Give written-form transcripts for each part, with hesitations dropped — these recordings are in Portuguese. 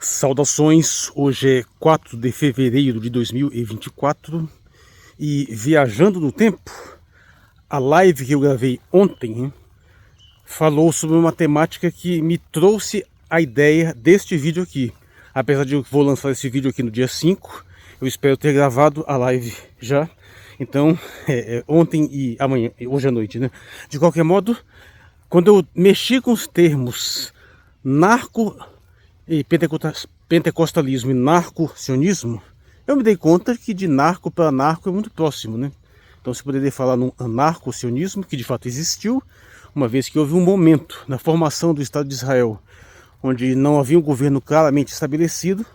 Saudações, hoje é 4 de fevereiro de 2024 e viajando no tempo, a live que eu gravei ontem falou sobre uma temática que me trouxe a ideia deste vídeo aqui. Apesar de eu vou lançar esse vídeo aqui no dia 5, eu espero ter gravado a live já. Então, ontem e amanhã, hoje à noite, né? De qualquer modo, quando eu mexi com os termos narco e pentecostalismo e narco-sionismo, eu me dei conta que de narco para narco é muito próximo, né? Então se poderia falar num anarco-sionismo, que de fato existiu, uma vez que houve um momento na formação do Estado de Israel, onde não havia um governo claramente estabelecido,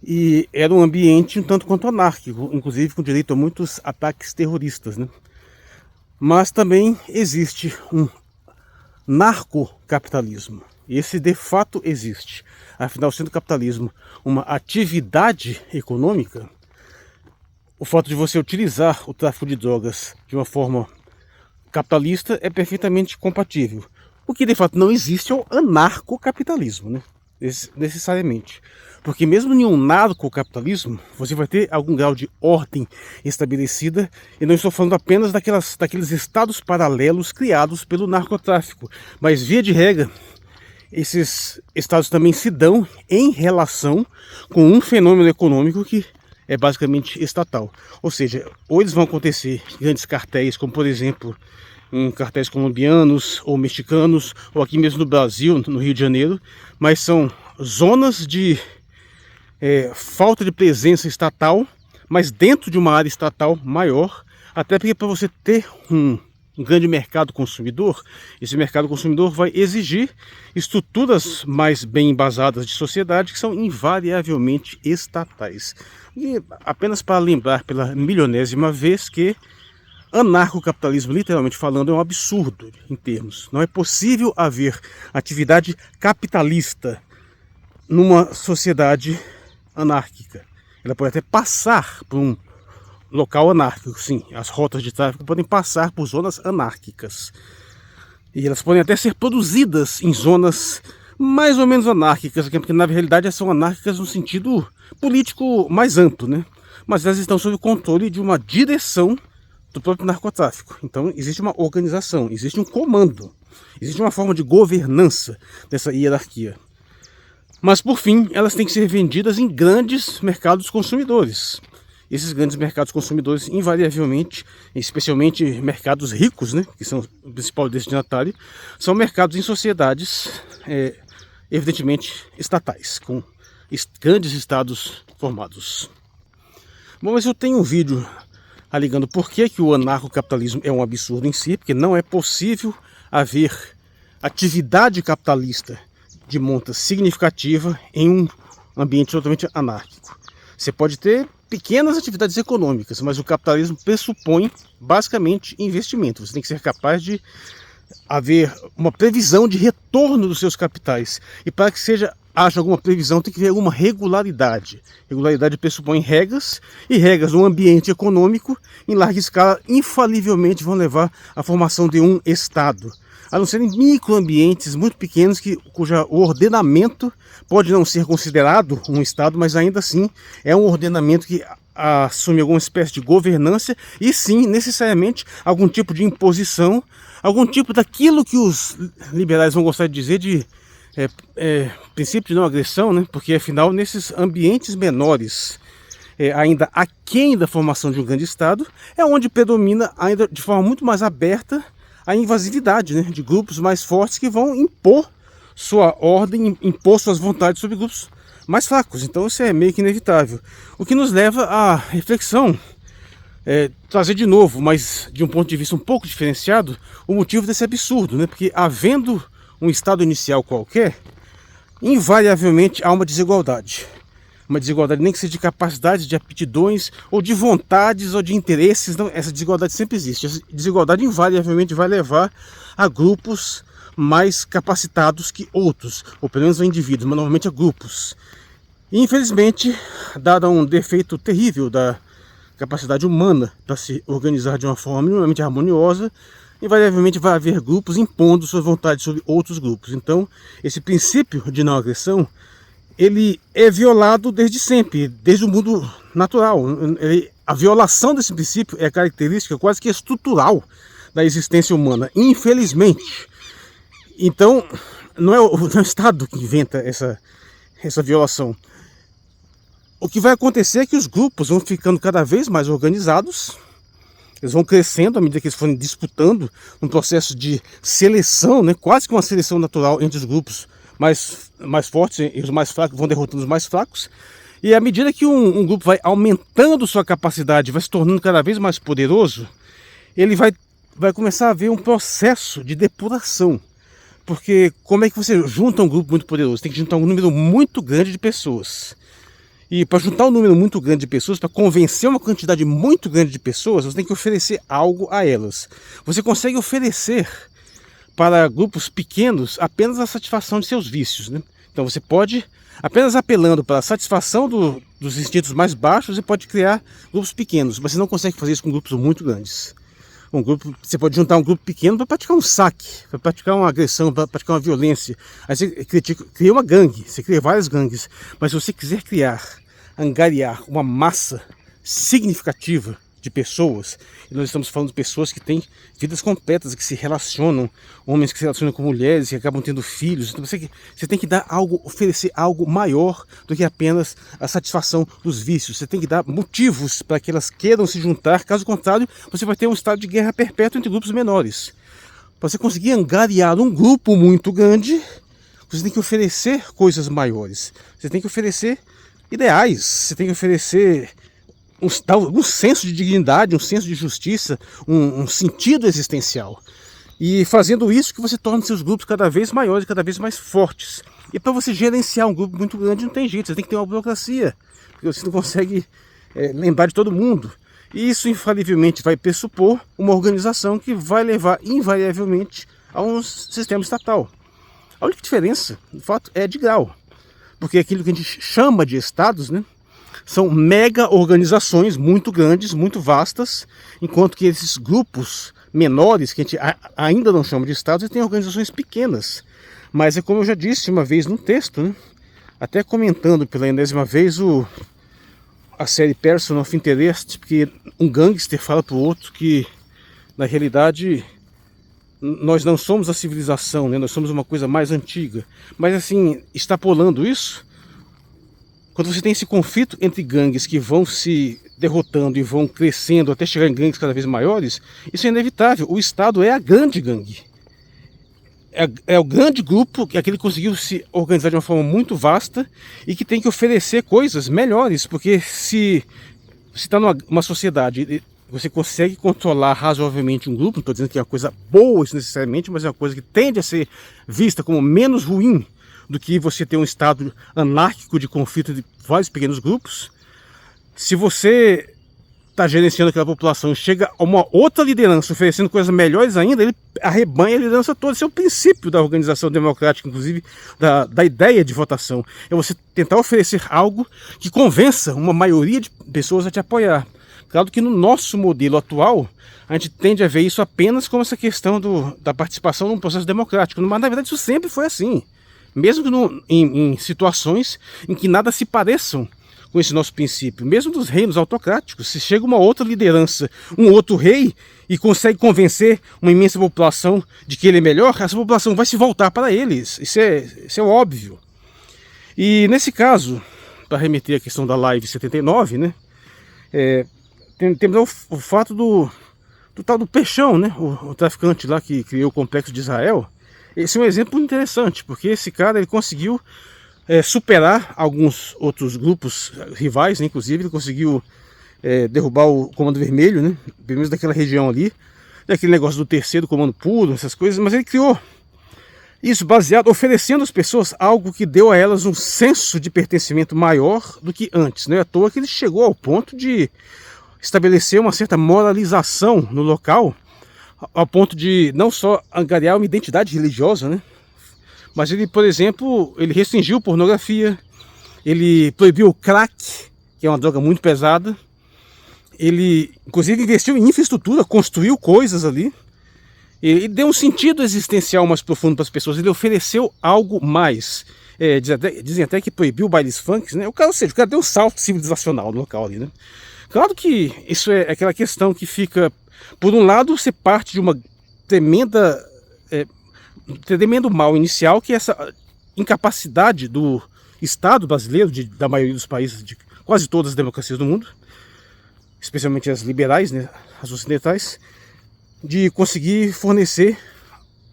e era um ambiente um tanto quanto anárquico, inclusive com direito a muitos ataques terroristas, né? Mas também existe um narcocapitalismo. Esse de fato existe. Afinal, sendo o capitalismo uma atividade econômica, o fato de você utilizar o tráfico de drogas de uma forma capitalista é perfeitamente compatível. O que de fato não existe é o anarcocapitalismo, né? Necessariamente. Porque mesmo em um narcocapitalismo, você vai ter algum grau de ordem estabelecida, e não estou falando apenas daqueles estados paralelos criados pelo narcotráfico, mas via de regra, esses estados também se dão em relação com um fenômeno econômico que é basicamente estatal. Ou seja, ou eles vão acontecer grandes cartéis, como por exemplo em cartéis colombianos ou mexicanos, ou aqui mesmo no Brasil, no Rio de Janeiro, mas são zonas de falta de presença estatal, mas dentro de uma área estatal maior, até porque para você ter um grande mercado consumidor, esse mercado consumidor vai exigir estruturas mais bem embasadas de sociedade que são invariavelmente estatais. E apenas para lembrar pela milionésima vez que anarcocapitalismo, literalmente falando, é um absurdo em termos. Não é possível haver atividade capitalista numa sociedade anárquica. Ela pode até passar por um local anárquico, sim. As rotas de tráfego podem passar por zonas anárquicas. E elas podem até ser produzidas em zonas mais ou menos anárquicas, porque na realidade são anárquicas no sentido político mais amplo, né? Mas elas estão sob o controle de uma direção do próprio narcotráfico. Então existe uma organização, existe um comando, existe uma forma de governança dessa hierarquia. Mas por fim, elas têm que ser vendidas em grandes mercados consumidores. Esses grandes mercados consumidores, invariavelmente, especialmente mercados ricos, né, que são o principal destinatário, são mercados em sociedades, evidentemente, estatais, com grandes estados formados. Bom, mas eu tenho um vídeo alegando por que o anarcocapitalismo é um absurdo em si, porque não é possível haver atividade capitalista de monta significativa em um ambiente totalmente anárquico. Você pode ter pequenas atividades econômicas, mas o capitalismo pressupõe basicamente investimento. Você tem que ser capaz de haver uma previsão de retorno dos seus capitais. E para que haja alguma previsão, tem que haver alguma regularidade. Regularidade pressupõe regras, e regras no ambiente econômico, em larga escala, infalivelmente vão levar à formação de um Estado. A não ser em microambientes muito pequenos, cujo ordenamento pode não ser considerado um Estado, mas ainda assim é um ordenamento que assume alguma espécie de governança e sim, necessariamente, algum tipo de imposição, algum tipo daquilo que os liberais vão gostar de dizer de princípio de não agressão, né? Porque afinal, nesses ambientes menores, ainda aquém da formação de um grande Estado, é onde predomina ainda de forma muito mais aberta a invasividade, né, de grupos mais fortes que vão impor sua ordem, impor suas vontades sobre grupos mais fracos. Então isso é meio que inevitável. O que nos leva à reflexão, trazer de novo, mas de um ponto de vista um pouco diferenciado, o motivo desse absurdo, né? Porque havendo um estado inicial qualquer, invariavelmente há uma desigualdade. Uma desigualdade nem que seja de capacidades, de aptidões, ou de vontades, ou de interesses. Não, essa desigualdade sempre existe. Essa desigualdade invariavelmente vai levar a grupos mais capacitados que outros, ou pelo menos a indivíduos, mas normalmente a grupos. E infelizmente, dado um defeito terrível da capacidade humana para se organizar de uma forma minimamente harmoniosa, invariavelmente vai haver grupos impondo suas vontades sobre outros grupos. Então, esse princípio de não agressão ele é violado desde sempre, desde o mundo natural. A violação desse princípio é característica quase que estrutural da existência humana, infelizmente. Então, não é o Estado que inventa essa violação. O que vai acontecer é que os grupos vão ficando cada vez mais organizados, eles vão crescendo à medida que eles forem disputando um processo de seleção, né? Quase que uma seleção natural entre os grupos mais fortes, e os mais fracos vão derrotando os mais fracos. E à medida que um grupo vai aumentando sua capacidade, vai se tornando cada vez mais poderoso, ele vai começar a haver um processo de depuração. Porque como é que você junta um grupo muito poderoso? Tem que juntar um número muito grande de pessoas. E para juntar um número muito grande de pessoas, para convencer uma quantidade muito grande de pessoas, você tem que oferecer algo a elas. Você consegue oferecer para grupos pequenos apenas a satisfação de seus vícios, né? Então você pode, apenas apelando para a satisfação dos instintos mais baixos, você pode criar grupos pequenos, mas você não consegue fazer isso com grupos muito grandes. Você pode juntar um grupo pequeno para praticar um saque, para praticar uma agressão, para praticar uma violência. Aí você cria uma gangue, você cria várias gangues. Mas se você quiser angariar uma massa significativa de pessoas, e nós estamos falando de pessoas que têm vidas completas, que se relacionam, homens que se relacionam com mulheres, que acabam tendo filhos. Então você tem que dar oferecer algo maior do que apenas a satisfação dos vícios. Você tem que dar motivos para que elas queiram se juntar, caso contrário, você vai ter um estado de guerra perpétua entre grupos menores. Para você conseguir angariar um grupo muito grande, você tem que oferecer coisas maiores. Você tem que oferecer ideais, você tem que oferecer um senso de dignidade, um senso de justiça, um sentido existencial. E fazendo isso que você torna seus grupos cada vez maiores, cada vez mais fortes. E para você gerenciar um grupo muito grande não tem jeito, você tem que ter uma burocracia, porque você não consegue lembrar de todo mundo. E isso infalivelmente vai pressupor uma organização que vai levar invariavelmente a um sistema estatal. A única diferença, de fato, é de grau. Porque aquilo que a gente chama de estados, né, são mega organizações muito grandes, muito vastas, enquanto que esses grupos menores, que a gente ainda não chama de estados, eles têm organizações pequenas. Mas é como eu já disse uma vez num texto, né, até comentando pela enésima vez a série Person of Interest, porque um gangster fala para o outro que, na realidade, nós não somos a civilização, né? Nós somos uma coisa mais antiga. Mas assim, extrapolando isso, quando você tem esse conflito entre gangues que vão se derrotando e vão crescendo até chegar em gangues cada vez maiores, isso é inevitável. O Estado é a grande gangue. É o grande grupo, aquele que conseguiu se organizar de uma forma muito vasta e que tem que oferecer coisas melhores, porque se você está numa sociedade, você consegue controlar razoavelmente um grupo, não estou dizendo que é uma coisa boa isso necessariamente, mas é uma coisa que tende a ser vista como menos ruim do que você ter um estado anárquico de conflito de vários pequenos grupos. Se você está gerenciando aquela população e chega a uma outra liderança oferecendo coisas melhores ainda, ele arrebanha a liderança toda. Esse é o princípio da organização democrática, inclusive da ideia de votação. É você tentar oferecer algo que convença uma maioria de pessoas a te apoiar. Claro que no nosso modelo atual, a gente tende a ver isso apenas como essa questão da participação num processo democrático. Mas na verdade isso sempre foi assim. Mesmo em situações em que nada se pareçam com esse nosso princípio. Mesmo dos reinos autocráticos, se chega uma outra liderança, um outro rei, e consegue convencer uma imensa população de que ele é melhor, essa população vai se voltar para eles. Isso é óbvio. E nesse caso, para remeter à questão da live 79, né, temos o fato do tal do Peixão, né, o traficante lá que criou o Complexo de Israel. Esse é um exemplo interessante, porque esse cara ele conseguiu superar alguns outros grupos rivais, né? Inclusive ele conseguiu derrubar o Comando Vermelho, né? Pelo menos daquela região ali, daquele negócio do terceiro comando puro, essas coisas, mas ele criou isso baseado, oferecendo às pessoas algo que deu a elas um senso de pertencimento maior do que antes. Não é à toa que ele chegou ao ponto de estabelecer uma certa moralização no local, ao ponto de não só angariar uma identidade religiosa, né? Mas ele, por exemplo, ele restringiu pornografia, ele proibiu o crack, que é uma droga muito pesada, ele inclusive investiu em infraestrutura, construiu coisas ali, ele deu um sentido existencial mais profundo para as pessoas, ele ofereceu algo mais. Dizem até que proibiu bailes funks, né? Ou seja, o cara deu um salto civilizacional no local ali, né? Claro que isso é aquela questão que fica, por um lado, você parte de uma tremendo mal inicial, que é essa incapacidade do Estado brasileiro, da maioria dos países, de quase todas as democracias do mundo, especialmente as liberais, né, as ocidentais, de conseguir fornecer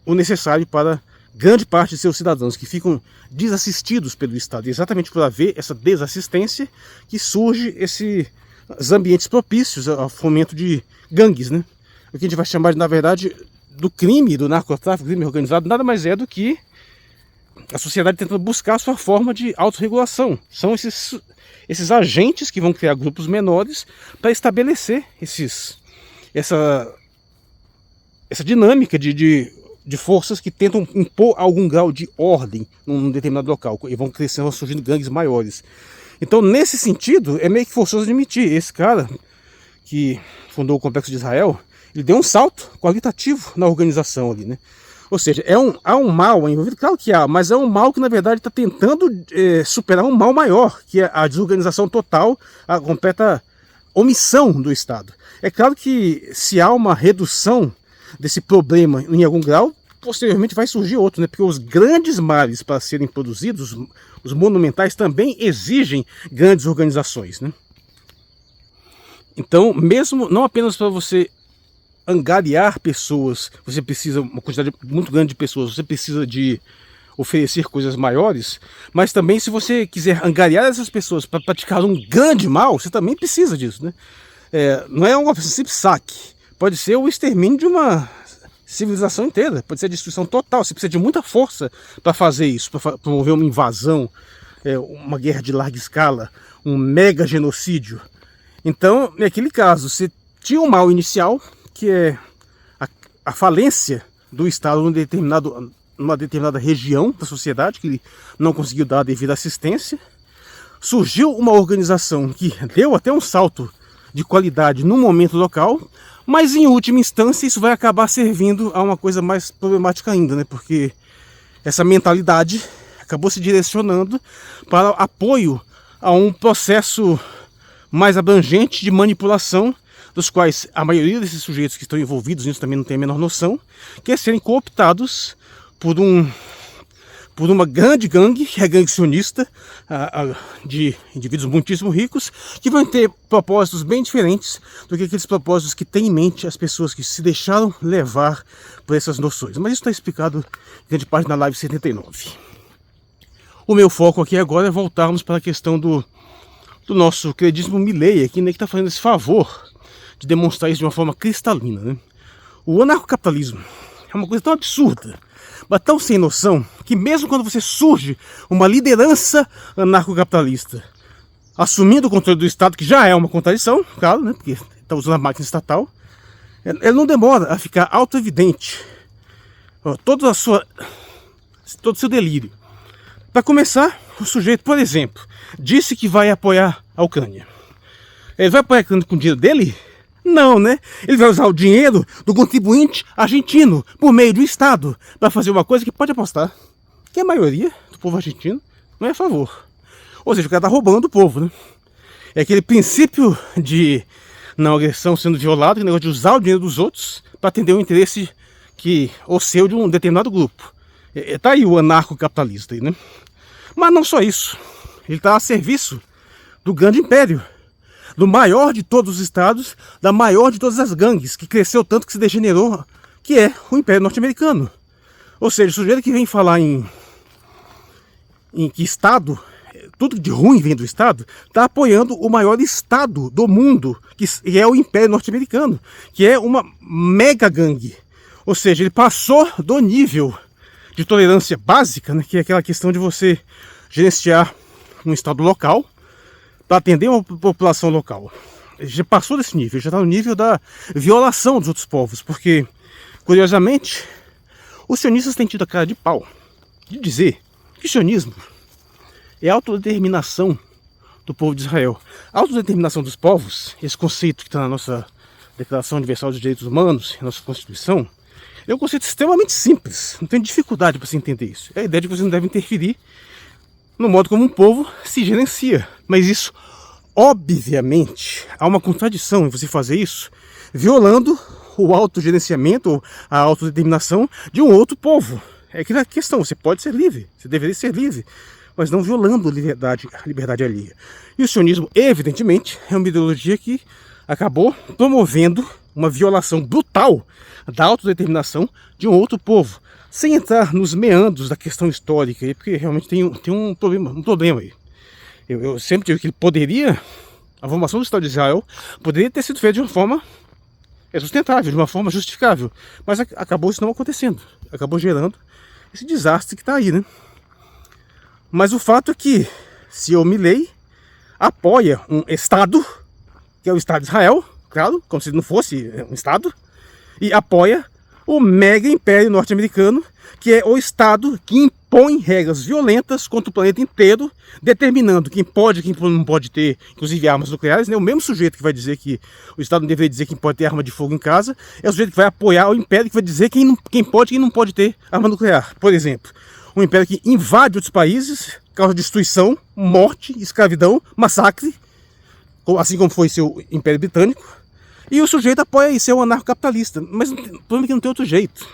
o necessário para grande parte de seus cidadãos que ficam desassistidos pelo Estado. E exatamente por haver essa desassistência que surge os ambientes propícios ao fomento de gangues, né? O que a gente vai chamar, na verdade, do crime, do narcotráfico, crime organizado, nada mais é do que a sociedade tentando buscar a sua forma de autorregulação. São esses agentes que vão criar grupos menores para estabelecer essa dinâmica de forças que tentam impor algum grau de ordem num determinado local e vão crescendo, surgindo gangues maiores. Então, nesse sentido, é meio que forçoso admitir, esse cara que fundou o Complexo de Israel, ele deu um salto qualitativo na organização ali, né? Ou seja, há um mal envolvido, claro que há, mas é um mal que na verdade está tentando superar um mal maior, que é a desorganização total, a completa omissão do Estado. É claro que se há uma redução desse problema em algum grau, posteriormente vai surgir outro, né? Porque os grandes males para serem produzidos, os monumentais, também exigem grandes organizações, né? Então, mesmo não apenas para você angariar pessoas, você precisa uma quantidade muito grande de pessoas, você precisa de oferecer coisas maiores, mas também se você quiser angariar essas pessoas para praticar um grande mal, você também precisa disso, né? Não é um simples saque, pode ser o extermínio de uma civilização inteira, pode ser a destruição total, você precisa de muita força para fazer isso, para promover uma invasão, uma guerra de larga escala, um mega genocídio. Então, naquele caso, você tinha um mal inicial, que é a falência do Estado numa determinada região da sociedade, que ele não conseguiu dar a devida assistência. Surgiu uma organização que deu até um salto de qualidade no momento local, mas em última instância isso vai acabar servindo a uma coisa mais problemática ainda, né? Porque essa mentalidade acabou se direcionando para apoio a um processo mais abrangente de manipulação, dos quais a maioria desses sujeitos que estão envolvidos nisso também não tem a menor noção, que é serem cooptados por uma grande gangue, que é a gangue sionista, de indivíduos muitíssimo ricos, que vão ter propósitos bem diferentes do que aqueles propósitos que têm em mente as pessoas que se deixaram levar por essas noções. Mas isso está explicado em grande parte na live 79. O meu foco aqui agora é voltarmos para a questão do nosso queridíssimo Milei aqui, né, que está fazendo esse favor de demonstrar isso de uma forma cristalina, né? O anarcocapitalismo é uma coisa tão absurda, mas tão sem noção, que mesmo quando você surge uma liderança anarcocapitalista assumindo o controle do Estado, que já é uma contradição, claro, né, porque está usando a máquina estatal, ele não demora a ficar auto-evidente todo o seu delírio. Para começar, o sujeito, por exemplo, disse que vai apoiar a Ucrânia. Ele vai apoiar a Ucrânia com o dinheiro dele? Não, né? Ele vai usar o dinheiro do contribuinte argentino por meio do Estado para fazer uma coisa que pode apostar que a maioria do povo argentino não é a favor. Ou seja, o cara está roubando do povo, né? É aquele princípio de não agressão sendo violado, que negócio de usar o dinheiro dos outros para atender o interesse ou seu de um determinado grupo. Tá aí o anarcocapitalista aí, né? Mas não só isso. Ele está a serviço do grande império, do maior de todos os estados, da maior de todas as gangues, que cresceu tanto que se degenerou, que é o Império Norte-Americano. Ou seja, o sujeito que vem falar em que Estado, tudo de ruim vem do Estado, está apoiando o maior Estado do mundo, que é o Império Norte-Americano, que é uma mega gangue. Ou seja, ele passou do nível de tolerância básica, né, que é aquela questão de você gerenciar um Estado local, para atender uma população local. Ele já passou desse nível, já está no nível da violação dos outros povos, porque, curiosamente, os sionistas têm tido a cara de pau de dizer que o sionismo é a autodeterminação do povo de Israel. A autodeterminação dos povos, esse conceito que está na nossa Declaração Universal dos Direitos Humanos, na nossa Constituição, é um conceito extremamente simples, não tem dificuldade para se entender isso. É a ideia de que você não deve interferir no modo como um povo se gerencia. Mas isso, obviamente, há uma contradição em você fazer isso, violando o autogerenciamento, ou a autodeterminação de um outro povo. É aquela questão, você pode ser livre, você deveria ser livre, mas não violando a liberdade alheia. E o sionismo, evidentemente, é uma ideologia que acabou promovendo uma violação brutal da autodeterminação de um outro povo, sem entrar nos meandros da questão histórica, porque realmente tem um problema aí. Eu sempre digo que a formação do Estado de Israel poderia ter sido feita de uma forma sustentável, de uma forma justificável, mas acabou isso não acontecendo, acabou gerando esse desastre que está aí, né? Mas o fato é que Sion Milei apoia um Estado, que é o Estado de Israel, claro, como se não fosse um Estado, e apoia o mega império norte-americano, que é o Estado que impõe regras violentas contra o planeta inteiro, determinando quem pode e quem não pode ter, inclusive armas nucleares, né? O mesmo sujeito que vai dizer que o Estado não deveria dizer quem pode ter arma de fogo em casa, é o sujeito que vai apoiar o império que vai dizer quem pode e quem não pode ter arma nuclear. Por exemplo, um império que invade outros países, causa destruição, morte, escravidão, massacre, assim como foi seu Império Britânico, e o sujeito apoia isso, é um anarcocapitalista. Mas o problema é que não tem outro jeito.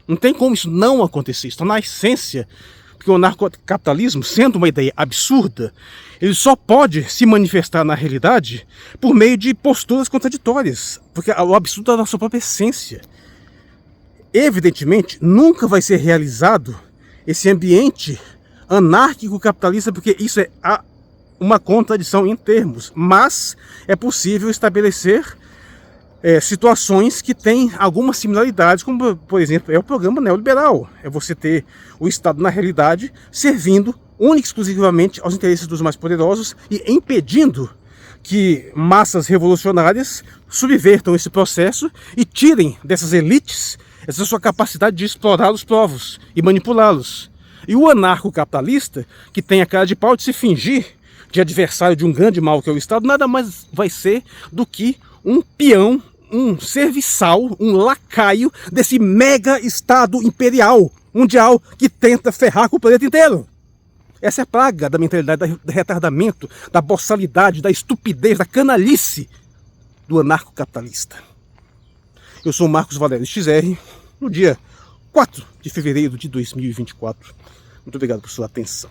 Não tem como isso não acontecer. Isso está na essência. Porque o anarcocapitalismo, sendo uma ideia absurda, ele só pode se manifestar na realidade por meio de posturas contraditórias. Porque o absurdo está na sua própria essência. Evidentemente, nunca vai ser realizado esse ambiente anárquico capitalista, porque isso é uma contradição em termos. Mas é possível estabelecer situações que têm algumas similaridades, como, por exemplo, é o programa neoliberal. É você ter o Estado, na realidade, servindo única e exclusivamente aos interesses dos mais poderosos e impedindo que massas revolucionárias subvertam esse processo e tirem dessas elites essa sua capacidade de explorar os povos e manipulá-los. E o anarcocapitalista, que tem a cara de pau de se fingir de adversário de um grande mal que é o Estado, nada mais vai ser do que um peão, um serviçal, um lacaio desse mega Estado imperial mundial que tenta ferrar com o planeta inteiro. Essa é a praga da mentalidade, do retardamento, da boçalidade, da estupidez, da canalice do anarcocapitalista. Eu sou Marcos Valério XR, no dia 4 de fevereiro de 2024. Muito obrigado por sua atenção.